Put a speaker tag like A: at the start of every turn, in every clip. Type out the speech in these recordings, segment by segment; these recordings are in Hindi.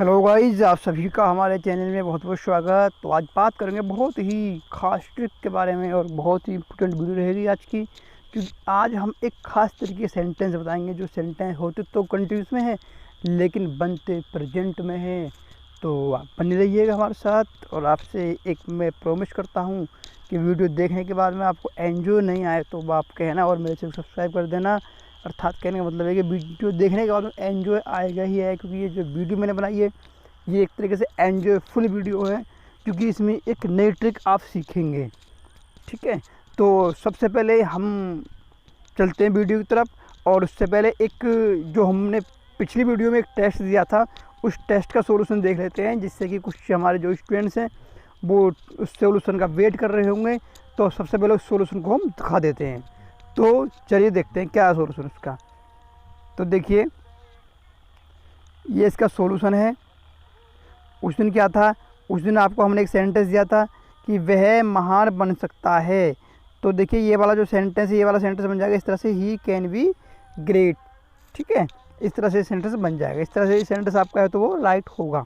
A: हेलो गाइस, आप सभी का हमारे चैनल में बहुत बहुत स्वागत। तो आज बात करेंगे बहुत ही खास ट्रिक के बारे में और बहुत ही इम्पोर्टेंट वीडियो रहेगी आज की, क्योंकि आज हम एक खास तरीके के सेंटेंस बताएंगे जो सेंटेंस होते तो कंटिन्यूस में है लेकिन बनते प्रेजेंट में है। तो आप बने रहिएगा हमारे साथ। और आपसे एक मैं प्रॉमिस करता हूँ कि वीडियो देखने के बाद में आपको एंजॉय नहीं आए तो आप कहना और मेरे चैनल सब्सक्राइब कर देना। अर्थात कहने का मतलब है कि वीडियो देखने के बाद में एन्जॉय आएगा ही है, क्योंकि ये जो वीडियो मैंने बनाई है ये एक तरीके से एन्जॉय फुल वीडियो है, क्योंकि इसमें एक नई ट्रिक आप सीखेंगे। ठीक है, तो सबसे पहले हम चलते हैं वीडियो की तरफ। और उससे पहले एक जो हमने पिछली वीडियो में एक टेस्ट दिया था उस टेस्ट का सॉल्यूशन देख लेते हैं, जिससे कि कुछ हमारे जो स्टूडेंट्स हैं वो उस सॉल्यूशन का वेट कर रहे होंगे। तो सबसे पहले उस सॉल्यूशन को हम दिखा देते हैं। तो चलिए देखते हैं क्या है सॉल्यूशन उसका। तो देखिए, ये इसका सॉल्यूशन है। उस दिन क्या था, उस दिन आपको हमने एक सेंटेंस दिया था कि वह महान बन सकता है। तो देखिए, ये वाला जो सेंटेंस है ये वाला सेंटेंस बन जाएगा इस तरह से, ही कैन बी ग्रेट। ठीक है, इस तरह से सेंटेंस बन जाएगा। इस तरह से सेंटेंस आपका है तो वो राइट होगा।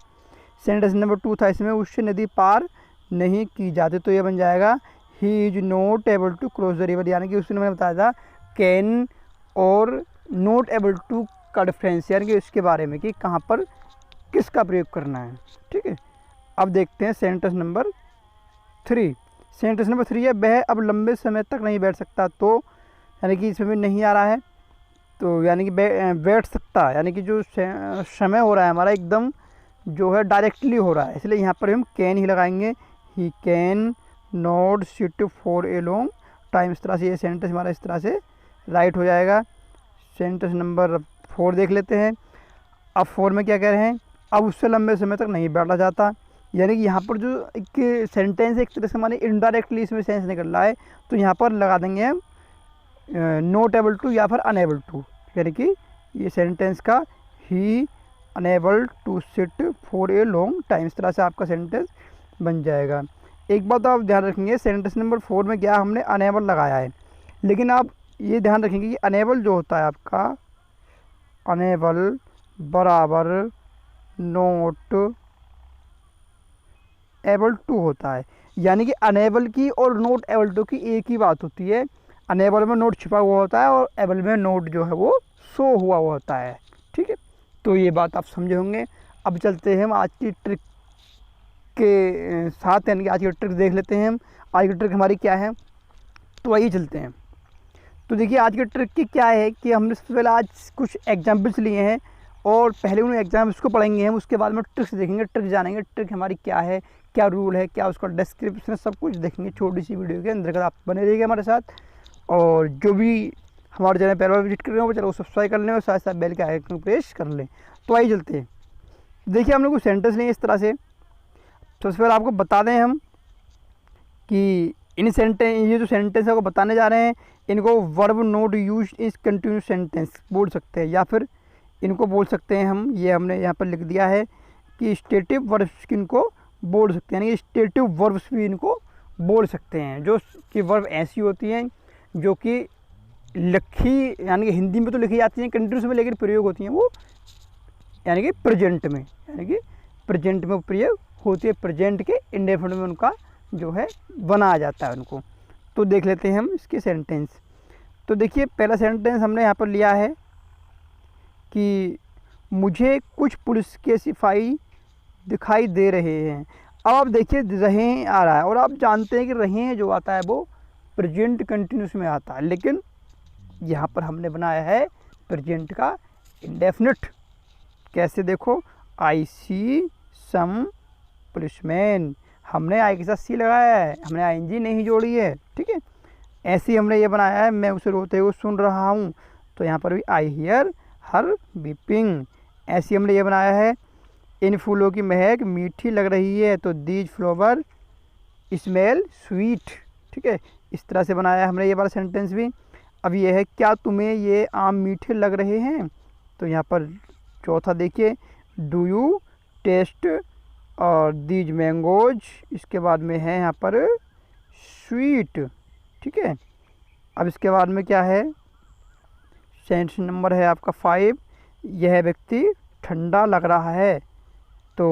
A: सेंटेंस नंबर 2 था, इसमें उससे नदी पार नहीं की जाती, तो ये बन जाएगा he is not able to cross the river. यानी कि उसने मैंने बताया था कैन और नॉट एबल टू का डिफरेंस, यानी कि इसके बारे में कि कहाँ पर किसका प्रयोग करना है। ठीक है, अब देखते हैं सेंटेंस नंबर 3। सेंटेंस नंबर 3 है, वह अब लंबे समय तक नहीं बैठ सकता। तो यानी कि इसमें भी नहीं आ रहा है, तो यानी कि बैठ सकता, यानी कि जो समय हो रहा है हमारा एकदम जो है डायरेक्टली हो रहा है, इसलिए यहाँ पर हम कैन ही लगाएंगे। He can not sit for a long time. इस तरह से ये सेंटेंस हमारा इस तरह से राइट हो जाएगा। सेंटेंस नंबर 4 देख लेते हैं। अब 4 में क्या कह रहे हैं, अब उससे लंबे समय तक नहीं बैठा जाता। यानी कि यहाँ पर जो एक सेंटेंस एक तरह से हमारे इनडायरेक्टली इसमें सेंस निकल रहा है, तो यहाँ पर लगा देंगे हम नॉट एबल टू या फिर अनएबल टू। यानी कि ये सेंटेंस का ही unable to sit for a long time, इस तरह से आपका सेंटेंस बन जाएगा। एक बात आप ध्यान रखेंगे, सेंटेंस नंबर 4 में क्या हमने अनएबल लगाया है, लेकिन आप ये ध्यान रखेंगे कि अनएबल जो होता है आपका, अनएबल बराबर नॉट एबल टू होता है। यानी कि अनएबल की और नॉट एबल टू की एक ही बात होती है। अनएबल में नोट छिपा हुआ होता है और एबल में नोट जो है वो शो हुआ होता है। ठीक है, तो ये बात आप समझे होंगे। अब चलते हैं हम आज की ट्रिक के साथ, यानी कि आज की ट्रिक देख लेते हैं हम। आज की ट्रिक हमारी क्या है, तो आइए चलते हैं। तो देखिए, आज की ट्रिक की क्या है कि हमने सबसे पहले आज कुछ एग्जाम्पल्स लिए हैं और पहले उन एग्जाम्पल्स को पढ़ेंगे हम, उसके बाद में ट्रिक्स देखेंगे, ट्रिक जानेंगे, ट्रिक हमारी क्या है, क्या रूल है, क्या उसका डिस्क्रिप्शन, सब कुछ देखेंगे छोटी सी वीडियो के अंदर। आप बने रहिएगा हमारे साथ। और जो भी हमारे चैनल पहले बार विजिट कर रहे हो वो चलो सब्सक्राइब कर लें और साथ साथ बेल के आइकन को प्रेस कर लें। तो आइए चलते हैं। देखिए, हम लोग कुछ सेंटेंस लेंगे इस तरह से। सबसे पहले आपको बता दें हम कि इन सेंटेंस, ये जो सेंटेंस है वो बताने जा रहे हैं, इनको वर्ब नोट यूज इस कंटिन्यूस सेंटेंस बोल सकते हैं, या फिर इनको बोल सकते हैं हम, ये हमने यहाँ पर लिख दिया है कि स्टेटिव वर्ब्स इनको बोल सकते हैं, यानी कि स्टेटिव वर्ब्स भी इनको बोल सकते हैं, जो कि वर्ब ऐसी होती हैं जो कि लिखी, यानी कि हिंदी में तो लिखी जाती हैं कंटिन्यूस में, लेकिन प्रयोग होती हैं वो यानी कि प्रेजेंट में, यानी कि प्रेजेंट में प्रयोग होती है, प्रेजेंट के इंडेफिनिट में उनका जो है बनाया जाता है उनको। तो देख लेते हैं हम इसके सेंटेंस। तो देखिए, पहला सेंटेंस हमने यहाँ पर लिया है कि मुझे कुछ पुलिस के सिपाही दिखाई दे रहे हैं। अब आप देखिए, रहे आ रहा है और आप जानते हैं कि रहे जो आता है वो प्रेजेंट कंटिन्यूस में आता है, लेकिन यहाँ पर हमने बनाया है प्रेजेंट का इंडेफिनिट। कैसे, देखो, आई सी सम पुलिसमैन, हमने आई के साथ सी लगाया है, हमने आईएनजी नहीं जोड़ी है। ठीक है, ऐसे ही हमने ये बनाया है, मैं उसे रोते हुए सुन रहा हूँ, तो यहाँ पर भी आई हियर हर वीपिंग। ऐसे हमने ये बनाया है, इन फूलों की महक मीठी लग रही है, तो दीज फ्लावर स्मेल स्वीट। ठीक है, इस तरह से बनाया है हमने ये वाला सेंटेंस भी। अब ये है, क्या तुम्हें ये आम मीठे लग रहे हैं, तो यहाँ पर चौथा देखिए, डू यू टेस्ट और दीज मैंगोज, इसके बाद में है यहाँ पर स्वीट। ठीक है, अब इसके बाद में क्या है, सेंटेंस नंबर है आपका 5, यह व्यक्ति ठंडा लग रहा है, तो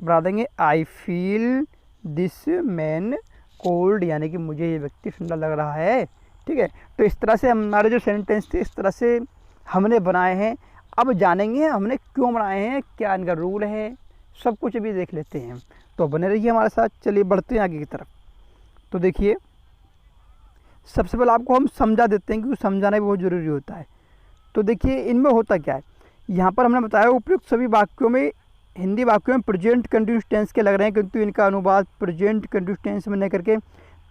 A: बता देंगे I feel this man cold, यानी कि मुझे ये व्यक्ति ठंडा लग रहा है। ठीक है, तो इस तरह से हमारे जो सेंटेंस थे इस तरह से हमने बनाए हैं। अब जानेंगे हमने क्यों बनाए हैं, क्या इनका रूल है, सब कुछ अभी देख लेते हैं। तो बने रहिए हमारे साथ। चलिए बढ़ते हैं आगे की तरफ। तो देखिए, सबसे पहले आपको हम समझा देते हैं, क्योंकि समझाना भी बहुत ज़रूरी होता है। तो देखिए इनमें होता क्या है, यहाँ पर हमने बताया उपयुक्त सभी वाक्यों में, हिंदी वाक्यों में प्रेजेंट कंटिन्यूस टेंस के लग रहे हैं, किंतु इनका अनुवाद प्रेजेंट कंटिन्यूस टेंस में न करके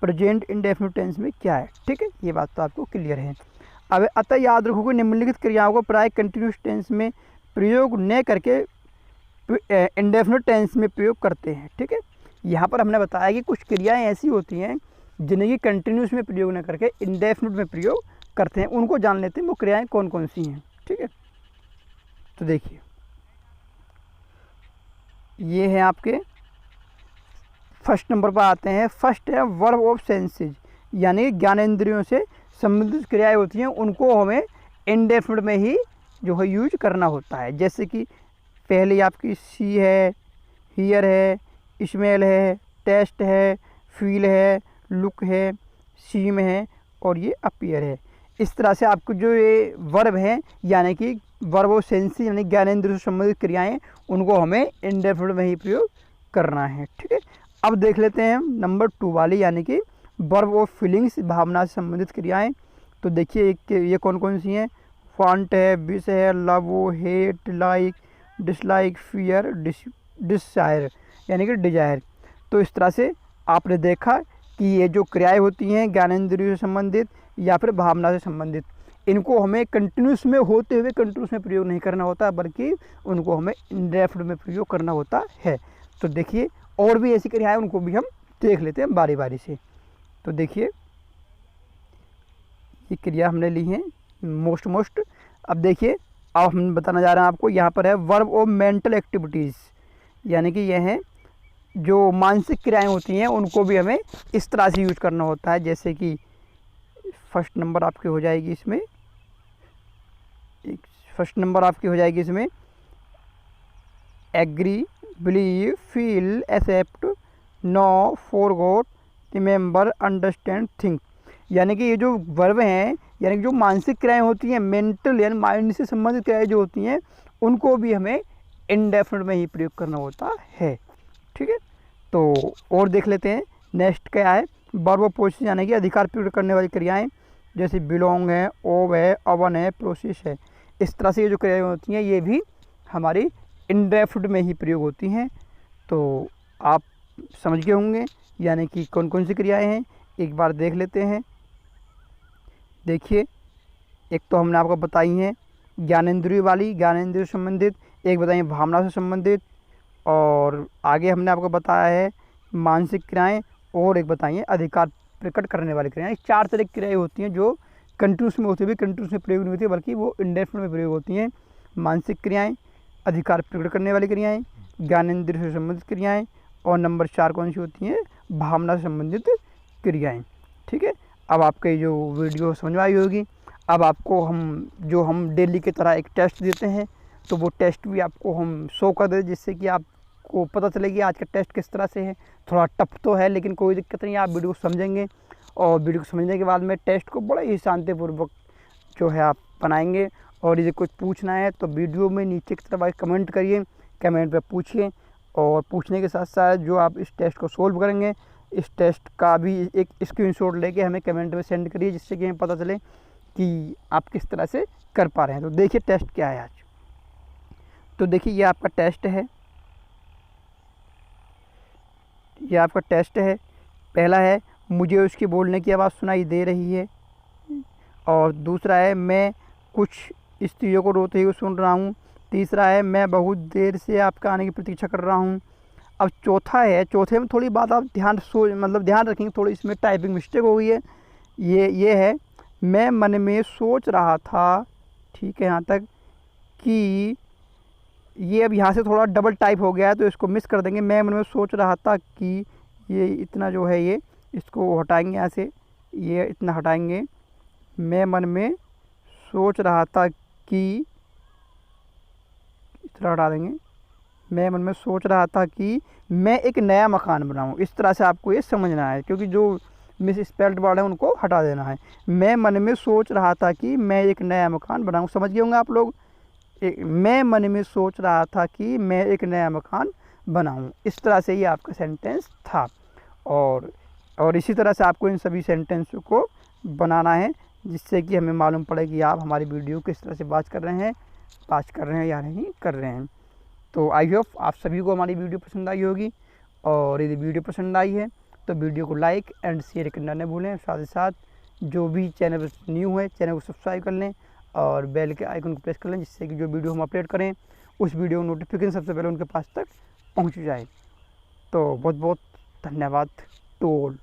A: प्रेजेंट इंडेफिनिट टेंस में क्या है। ठीक है, ये बात तो आपको क्लियर है। अब अतः याद रखो कि निम्नलिखित क्रियाओं को प्राय कंटिन्यूस टेंस में प्रयोग न करके इंडेफिनिट टेंस में प्रयोग करते हैं। ठीक है, यहाँ पर हमने बताया कि कुछ क्रियाएं ऐसी होती हैं जिन्हें कि कंटिन्यूस में प्रयोग न करके इंडेफिनिट में प्रयोग करते हैं। उनको जान लेते हैं वो क्रियाएं कौन कौन सी हैं। ठीक है, तो देखिए ये है आपके फर्स्ट नंबर पर आते हैं। फर्स्ट है वर्ब ऑफ सेंसेज, यानी ज्ञानेंद्रियों से संबंधित क्रियाएं होती हैं, उनको हमें इंडेफिनिट में ही जो है यूज करना होता है। जैसे कि पहले आपकी सी है, हियर है, स्मेल है, टेस्ट है, फील है, लुक है, सीम है और ये अपीयर है। इस तरह से आपको जो ये वर्ब है यानी कि वर्ब ऑफ सेंसेज यानी ज्ञानेंद्रियों से संबंधित क्रियाएं, उनको हमें इंडेफिनिट में ही प्रयोग करना है। ठीक है, अब देख लेते हैं नंबर 2 वाली, यानी कि वर्ब ऑफ फीलिंग्स, भावना से संबंधित क्रियाएं। तो देखिए ये कौन कौन सी हैं, वांट है, विश है, love, hate, like, dislike, fear, desire यानी कि डिजायर। तो इस तरह से आपने देखा कि ये जो क्रियाएं होती हैं ज्ञानेंद्रियों से संबंधित या फिर भावना से संबंधित, इनको हमें कंटिन्यूस में होते हुए कंटिन्यूस में प्रयोग नहीं करना होता, बल्कि उनको हमें इंडेफिनिट में प्रयोग करना होता है। तो देखिए और भी ऐसी क्रियाएं, उनको भी हम देख लेते हैं बारी बारी से। तो देखिए ये क्रिया हमने ली है मोस्ट। अब देखिए, अब हम बताना जा रहे हैं आपको, यहाँ पर है वर्ब ऑफ मेंटल एक्टिविटीज़, यानी कि यह है जो मानसिक क्रियाएं होती हैं, उनको भी हमें इस तरह से यूज करना होता है। जैसे कि फर्स्ट नंबर आपकी हो जाएगी इसमें, agree, believe, feel, accept, know, forgot, remember, understand, think. यानी कि ये जो वर्ब हैं, यानी कि जो मानसिक क्रियाएं होती हैं, मेंटल यानी माइंड से संबंधित क्रियाएं जो होती हैं, उनको भी हमें इंडेफिनिट में ही प्रयोग करना होता है। ठीक है, तो और देख लेते हैं नेक्स्ट क्या है, वर्ब ऑफ पोजीशन यानी कि अधिकार प्रयोग करने वाली क्रियाएं, जैसे बिलोंग है, ओव है, अवन है, प्रोसेस है। इस तरह से ये जो क्रियाएं होती हैं ये भी हमारी इंडेफिनिट में ही प्रयोग होती हैं। तो आप समझ गए होंगे यानी कि कौन कौन सी क्रियाएं हैं, एक बार देख लेते हैं। देखिए एक तो हमने आपको बताई हैं ज्ञानेंद्रिय वाली, ज्ञानेंद्रिय से संबंधित, एक बताइए भावना से संबंधित, और आगे हमने आपको बताया है मानसिक क्रियाएं, और एक बताइए अधिकार प्रकट करने वाली क्रियाएं। 4 तरह की क्रियाएं होती हैं जो कंटिन्यूस में होती हुई कंटिन्यूस में प्रयोग नहीं होती, बल्कि वो इंडेफिनिट में प्रयोग होती हैं। मानसिक क्रियाएं, अधिकार प्रकट करने वाली क्रियाएं, ज्ञानेंद्रिय से संबंधित क्रियाएं, और नंबर 4 कौन सी होती हैं, भावना से संबंधित क्रियाएं। ठीक है, अब आपके जो वीडियो समझ में आई होगी। अब आपको हम डेली की तरह एक टेस्ट देते हैं, तो वो टेस्ट भी आपको हम शो कर दें, जिससे कि आपको पता चले कि आज का टेस्ट किस तरह से है। थोड़ा टफ तो है लेकिन कोई दिक्कत नहीं है, आप वीडियो को समझेंगे और वीडियो को समझने के बाद में टेस्ट को बड़े ही शांतिपूर्वक जो है आप बनाएंगे। और यदि कुछ पूछना है तो वीडियो में नीचे की तरफ कमेंट करिए, कमेंट पे पूछिए, और पूछने के साथ साथ जो आप इस टेस्ट को सोल्व करेंगे, इस टेस्ट का भी एक स्क्रीनशॉट लेके हमें कमेंट में सेंड करिए, जिससे कि हमें पता चले कि आप किस तरह से कर पा रहे हैं। तो देखिए टेस्ट क्या है आज। तो देखिए ये आपका टेस्ट है, ये आपका टेस्ट है। पहला है मुझे उसकी बोलने की आवाज़ सुनाई दे रही है, और दूसरा है मैं कुछ स्त्रियों को रोते हुए सुन रहा हूँ। तीसरा है मैं बहुत देर से आपका आने की प्रतीक्षा कर रहा हूँ। अब चौथा है, चौथे में थोड़ी बात आप ध्यान रखेंगे, थोड़ी इसमें टाइपिंग मिस्टेक हो गई है। ये है मैं मन में सोच रहा था, ठीक है यहाँ तक, कि ये अब यहाँ से थोड़ा डबल टाइप हो गया है तो इसको मिस कर देंगे। मैं मन में सोच रहा था कि ये इतना जो है ये इसको हटाएंगे, यहाँ से ये इतना हटाएंगे। मैं मन में सोच रहा था कि इतना हटा देंगे। मैं मन में सोच रहा था कि मैं एक नया मकान बनाऊं। इस तरह से आपको ये समझना है, क्योंकि जो मिस स्पेल्ड वर्ड है उनको हटा देना है। मैं मन में सोच रहा था कि मैं एक नया मकान बनाऊं। समझ गए होंगे आप लोग। मैं मन में सोच रहा था कि मैं एक नया मकान बनाऊं। इस तरह से ये आपका सेंटेंस था। और इसी तरह से आपको इन सभी सेंटेंस को बनाना है, जिससे कि हमें मालूम पड़े कि आप हमारी वीडियो किस तरह से बात कर रहे हैं या नहीं कर रहे हैं। तो आई होप आप सभी को हमारी वीडियो पसंद आई होगी, और यदि वीडियो पसंद आई है तो वीडियो को लाइक एंड शेयर करना न भूलें। साथ ही साथ जो भी चैनल पर न्यू है चैनल को सब्सक्राइब कर लें और बेल के आइकन को प्रेस कर लें, जिससे कि जो वीडियो हम अपलोड करें उस वीडियो नोटिफिकेशन सबसे पहले उनके पास तक पहुंच जाए। तो बहुत बहुत धन्यवाद टू ऑल।